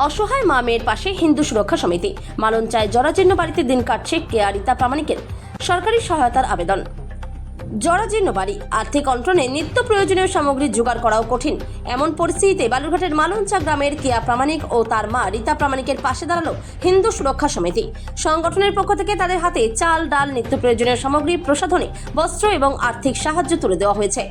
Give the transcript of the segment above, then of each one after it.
অসহায় মা মেয়ের পাশে হিন্দু সুরক্ষা সমিতি। মালঞ্চায় জরাজীর্ণ বাড়িতে দিন কাটছে কেয়া রীতা প্রামাণিকের। সরকারি সহায়তার আবেদন। জরাজীর্ণ বাড়ি, আর্থিক অনটনে নিত্য প্রয়োজনীয় সামগ্রী জোগাড় করাও কঠিন। এমন পরিস্থিতিতে বালুরঘাটের মালঞ্চা গ্রামের কেয়া প্রামাণিক ও তার মা রীতা প্রামাণিকের পাশে দাঁড়ালো হিন্দু সুরক্ষা সমিতি। সংগঠনের পক্ষ থেকে তাদের হাতে চাল, ডাল, নিত্য প্রয়োজনীয় সামগ্রী, প্রসাধনী, বস্ত্র এবং আর্থিক সাহায্য তুলে দেওয়া হয়েছে।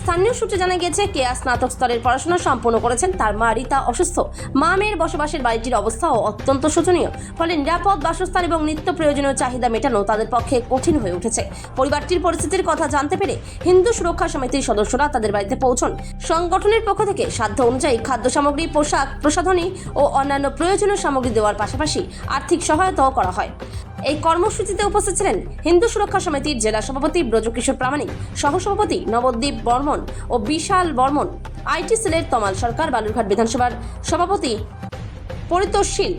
স্থানীয় সূত্রে জানা গিয়েছে, কেয়া স্নাতক স্তরের পড়াশোনা সম্পন্ন করেছেন। তার মা রীতা অসুস্থ। মা মেয়ের বসবাসের বাড়িটির অবস্থাও অত্যন্ত শোচনীয়। ফলে নিরাপদ বাসস্থান এবং নিত্য প্রয়োজনীয় চাহিদা মেটানো তাদের পক্ষে কঠিন হয়ে উঠেছে। পরিবারটির পরিস্থিতির কথা জানতে পেরে হিন্দু সুরক্ষা সমিতির সদস্যরা তাদের বাড়িতে পৌঁছন। সংগঠনের পক্ষ থেকে সাধ্য অনুযায়ী খাদ্য সামগ্রী, পোশাক, প্রসাধনী ও অন্যান্য প্রয়োজনীয় সামগ্রী দেওয়ার পাশাপাশি আর্থিক সহায়তাও করা হয়। এই কর্মসূচিতে উপস্থিত ছিলেন হিন্দু সুরক্ষা সমিতির জেলা সভাপতি ব্রজকিশোর প্রামাণিক, সহসভাপতি নবদ্বীপ বর্মন ও বিশাল বর্মন, আইটি সেলের তমাল সরকার, বালুরঘাট বিধানসভার সভাপতি পরিতোষশীল,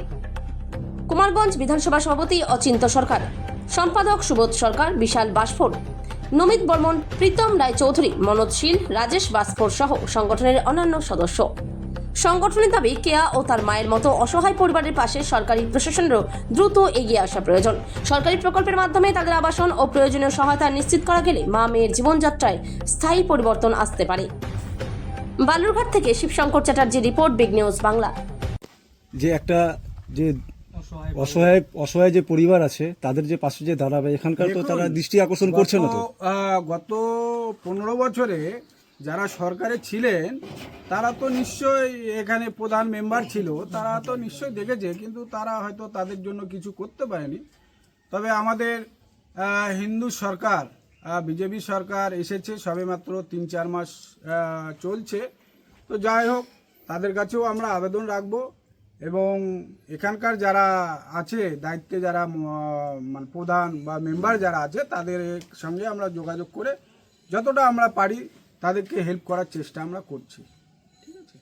কুমারগঞ্জ বিধানসভা সভাপতি অচিন্ত সরকার, সম্পাদক সুবোধ সরকার, বিশাল বাসফোর, নমিত বর্মন, প্রীতম রায়চৌধুরী, মনোজ শীল, রাজেশ বাসফোর সহ সংগঠনের অন্যান্য সদস্য। সংগঠনের দাবি, কেয়া ও তার মায়ের মতো অসহায় পরিবারের পাশে সরকারি প্রশাসনেরও দ্রুত এগিয়ে আসা প্রয়োজন। সরকারি প্রকল্পের মাধ্যমে তাদের আবাসন ও প্রয়োজনীয় সহায়তা নিশ্চিত করা গেলে মা মেয়ের জীবনযাত্রায় স্থায়ী পরিবর্তন আসতে পারে। বালুরঘাট থেকে Shibshankar Chatterjee report, big news Bangla. যে একটা যে অসহায় যে পরিবার আছে তাদের যে পাশে যে দাঁড়াবে, এখানকার তো তারা দৃষ্টি আকর্ষণ করছে না তো। গত 15 বছরে যারা সরকারে ছিলেন তারা তো নিশ্চয়ই, এখানে প্রধান মেম্বার ছিল, তারা তো নিশ্চয়ই দেখেছে, কিন্তু তারা হয়তো তাদের জন্য কিছু করতে পারেনি। তবে আমাদের হিন্দু সরকার, বিজেপি সরকার এসেছে সবেমাত্র 3-4 মাস চলছে। তো যাই হোক, তাদের কাছেও আমরা আবেদন রাখবো এবং এখানকার যারা আছে দায়িত্বে, যারা মানে প্রধান বা মেম্বার যারা আছে, তাদের সঙ্গে আমরা যোগাযোগ করে যতটা আমরা পারি তাদেরকে হেল্প করার চেষ্টা আমরা করছি। ঠিক আছে,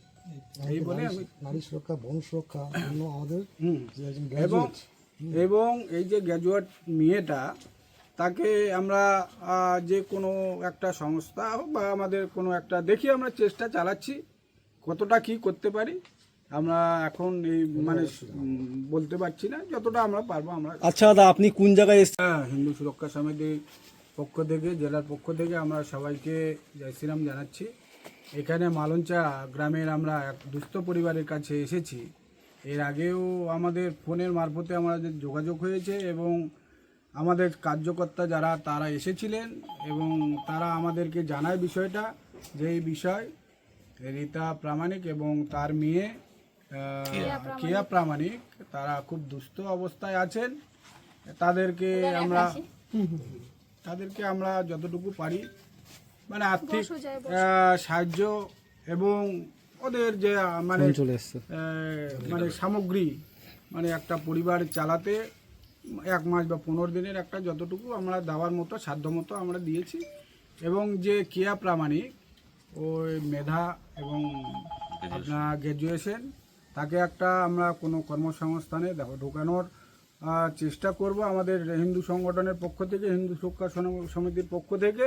এই বলে আমি নারী সুরক্ষা, বন সুরক্ষা আমাদের এবং এই যে গ্র্যাজুয়েট মেয়েটা, তাকে আমরা যে কোনো একটা সংস্থা হোক বা আমাদের কোনো একটা দেখি, আমরা চেষ্টা চালাচ্ছি কতটা কি করতে পারি। আমরা এখন এই মানে বলতে পারছি না, যতটা আমরা পারবো আমরা। আচ্ছা দাদা, আপনি কোন জায়গায় হিন্দু সুরক্ষা সমিতির পক্ষ থেকে, জেলার পক্ষ থেকে আমরা সবাইকে জয় শ্রীরাম জানাচ্ছি। এখানে মালঞ্চা গ্রামের আমরা এক দুস্থ পরিবারের কাছে এসেছি। এর আগেও আমাদের ফোনের মারফতে আমাদের যোগাযোগ হয়েছে এবং আমাদের কার্যকর্তা যারা তারা এসেছিলেন এবং তারা আমাদেরকে জানায় বিষয়টা, যে এই বিষয় রীতা প্রামাণিক এবং তার মেয়ে কেয়া প্রামাণিক তারা খুব দুস্থ অবস্থায় আছেন। তাদেরকে আমরা যতটুকু পারি মানে আর্থিক সাহায্য এবং ওদের যে মানে মানে সামগ্রী, মানে একটা পরিবার চালাতে 1 মাস বা 15 দিনের একটা যতটুকু আমরা দেওয়ার মতো সাধ্য মতো আমরা দিয়েছি। এবং যে কেয়া প্রামাণিক, ওই মেধা এবং আপনার গ্র্যাজুয়েশন, তাকে একটা আমরা কোনো কর্মসংস্থানে ঢোকানোর চেষ্টা করব আমাদের হিন্দু সংগঠনের পক্ষ থেকে, হিন্দু সুরক্ষা সমিতির পক্ষ থেকে।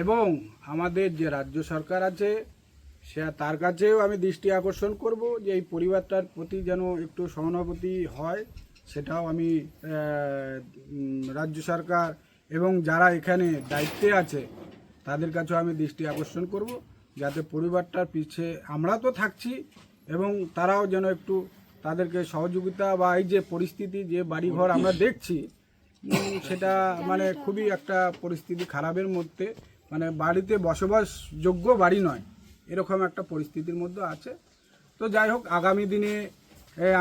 এবং আমাদের যে রাজ্য সরকার আছে তার কাছেও আমি দৃষ্টি আকর্ষণ করব যে এই পরিবারটার প্রতি যেন একটু সহানুভূতি হয়, সেটাও আমি রাজ্য সরকার এবং যারা এখানে দায়িত্বে আছে তাদের কাছেও আমি দৃষ্টি আকর্ষণ করব, যাতে পরিবারটার পিছে আমরা তো থাকছি এবং তারাও যেন একটু তাদেরকে সহযোগিতা, বা এই যে পরিস্থিতি, যে বাড়িঘর আমরা দেখছি, সেটা মানে খুবই একটা পরিস্থিতি খারাপের মধ্যে, মানে বাড়িতে বসবাসযোগ্য বাড়ি নয়, এরকম একটা পরিস্থিতির মধ্যে আছে। তো যাই হোক, আগামী দিনে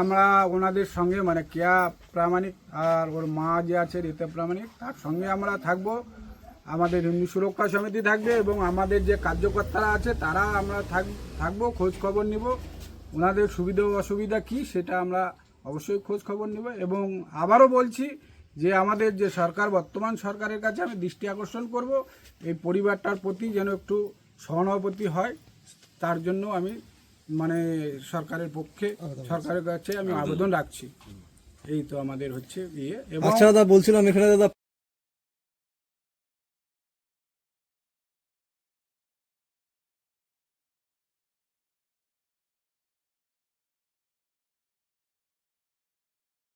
আমরা ওনাদের সঙ্গে, মানে কেয়া প্রামাণিক আর ওর মা যে আছে রীতা প্রামাণিক, তার সঙ্গে আমরা থাকবো। আমাদের হিন্দু সুরক্ষা সমিতি থাকবে এবং আমাদের যে কার্যকর্তারা আছে তারা আমরা থাকবো, খোঁজ খবর নিব, ওনাদের সুবিধা ও অসুবিধা কী সেটা আমরা অবশ্যই খোঁজ খবর নেব। এবং আবারও বলছি যে আমাদের যে সরকার, বর্তমান সরকারের কাছে আমি দৃষ্টি আকর্ষণ করব, এই পরিবারটার প্রতি যেন একটু সহানুভূতি হয়, তার জন্য আমি মানে সরকারের পক্ষে, সরকারের কাছে আমি আবেদন রাখছি। এই তো আমাদের হচ্ছে ইয়ে। এবং আচ্ছা দাদা, বলছিলাম এখানে দাদা